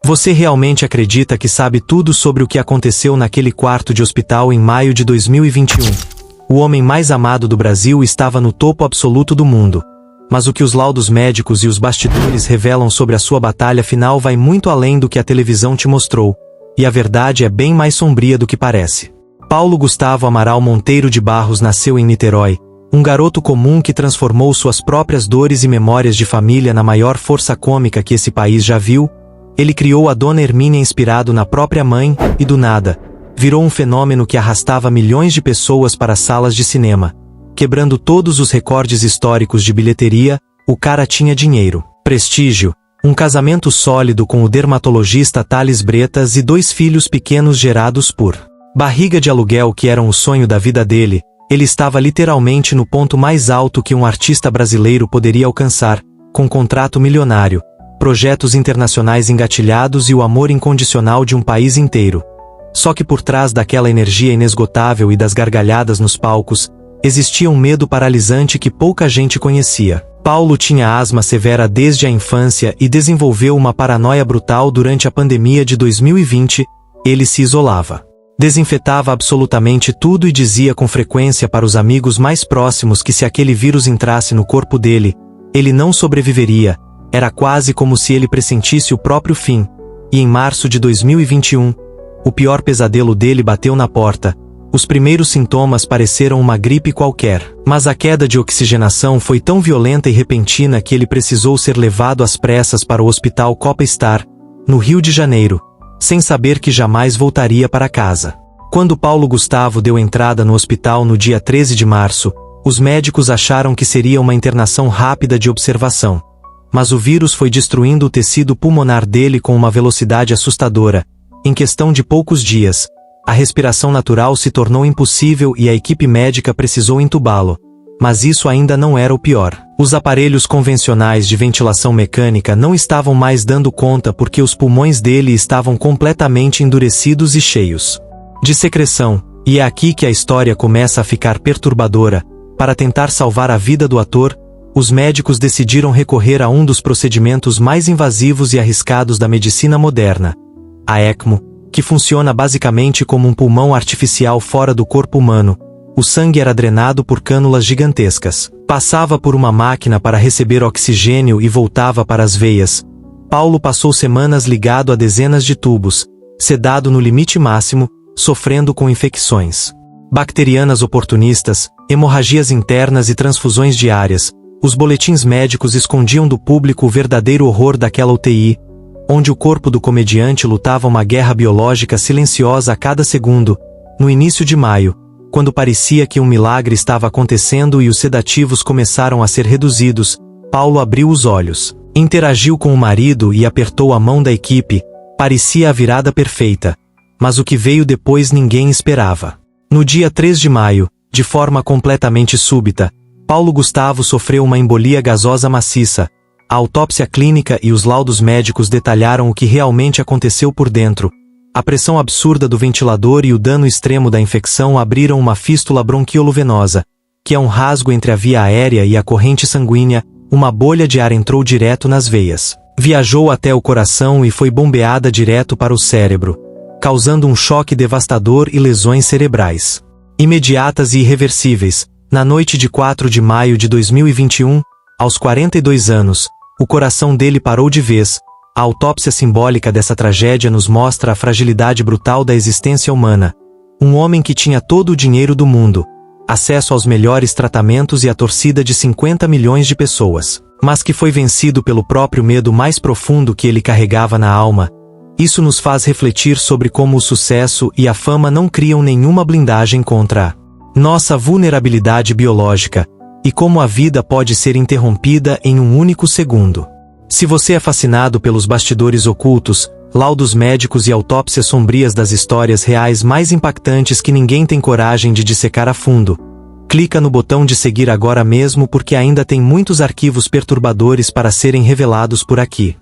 Você realmente acredita que sabe tudo sobre o que aconteceu naquele quarto de hospital em maio de 2021? O homem mais amado do Brasil estava no topo absoluto do mundo. Mas o que os laudos médicos e os bastidores revelam sobre a sua batalha final vai muito além do que a televisão te mostrou. E a verdade é bem mais sombria do que parece. Paulo Gustavo Amaral Monteiro de Barros nasceu em Niterói, um garoto comum que transformou suas próprias dores e memórias de família na maior força cômica que esse país já viu. Ele criou a Dona Hermínia inspirado na própria mãe, e do nada, virou um fenômeno que arrastava milhões de pessoas para salas de cinema. Quebrando todos os recordes históricos de bilheteria, o cara tinha dinheiro, prestígio, um casamento sólido com o dermatologista Thales Bretas e 2 filhos pequenos gerados por barriga de aluguel que eram o sonho da vida dele. Ele estava literalmente no ponto mais alto que um artista brasileiro poderia alcançar, com contrato milionário, projetos internacionais engatilhados e o amor incondicional de um país inteiro. Só que por trás daquela energia inesgotável e das gargalhadas nos palcos, existia um medo paralisante que pouca gente conhecia. Paulo tinha asma severa desde a infância e desenvolveu uma paranoia brutal durante a pandemia de 2020. Ele se isolava. Desinfetava absolutamente tudo e dizia com frequência para os amigos mais próximos que se aquele vírus entrasse no corpo dele, ele não sobreviveria. Era quase como se ele pressentisse o próprio fim. E em março de 2021, o pior pesadelo dele bateu na porta. Os primeiros sintomas pareceram uma gripe qualquer, mas a queda de oxigenação foi tão violenta e repentina que ele precisou ser levado às pressas para o Hospital Copa Star, no Rio de Janeiro, sem saber que jamais voltaria para casa. Quando Paulo Gustavo deu entrada no hospital no dia 13 de março, os médicos acharam que seria uma internação rápida de observação. Mas o vírus foi destruindo o tecido pulmonar dele com uma velocidade assustadora. Em questão de poucos dias, a respiração natural se tornou impossível e a equipe médica precisou entubá-lo. Mas isso ainda não era o pior. Os aparelhos convencionais de ventilação mecânica não estavam mais dando conta porque os pulmões dele estavam completamente endurecidos e cheios de secreção. E é aqui que a história começa a ficar perturbadora. Para tentar salvar a vida do ator, os médicos decidiram recorrer a um dos procedimentos mais invasivos e arriscados da medicina moderna, a ECMO, que funciona basicamente como um pulmão artificial fora do corpo humano. O sangue era drenado por cânulas gigantescas. Passava por uma máquina para receber oxigênio e voltava para as veias. Paulo passou semanas ligado a dezenas de tubos, sedado no limite máximo, sofrendo com infecções bacterianas oportunistas, hemorragias internas e transfusões diárias. Os boletins médicos escondiam do público o verdadeiro horror daquela UTI, onde o corpo do comediante lutava uma guerra biológica silenciosa a cada segundo. No início de maio, quando parecia que um milagre estava acontecendo e os sedativos começaram a ser reduzidos, Paulo abriu os olhos, interagiu com o marido e apertou a mão da equipe. Parecia a virada perfeita. Mas o que veio depois ninguém esperava. No dia 3 de maio, de forma completamente súbita, Paulo Gustavo sofreu uma embolia gasosa maciça. A autópsia clínica e os laudos médicos detalharam o que realmente aconteceu por dentro. A pressão absurda do ventilador e o dano extremo da infecção abriram uma fístula bronquiolo-venosa, que é um rasgo entre a via aérea e a corrente sanguínea. Uma bolha de ar entrou direto nas veias, viajou até o coração e foi bombeada direto para o cérebro, causando um choque devastador e lesões cerebrais imediatas e irreversíveis. Na noite de 4 de maio de 2021, aos 42 anos, o coração dele parou de vez. A autópsia simbólica dessa tragédia nos mostra a fragilidade brutal da existência humana. Um homem que tinha todo o dinheiro do mundo, acesso aos melhores tratamentos e a torcida de 50 milhões de pessoas, mas que foi vencido pelo próprio medo mais profundo que ele carregava na alma. Isso nos faz refletir sobre como o sucesso e a fama não criam nenhuma blindagem contra a nossa vulnerabilidade biológica, e como a vida pode ser interrompida em um único segundo. Se você é fascinado pelos bastidores ocultos, laudos médicos e autópsias sombrias das histórias reais mais impactantes que ninguém tem coragem de dissecar a fundo, clica no botão de seguir agora mesmo porque ainda tem muitos arquivos perturbadores para serem revelados por aqui.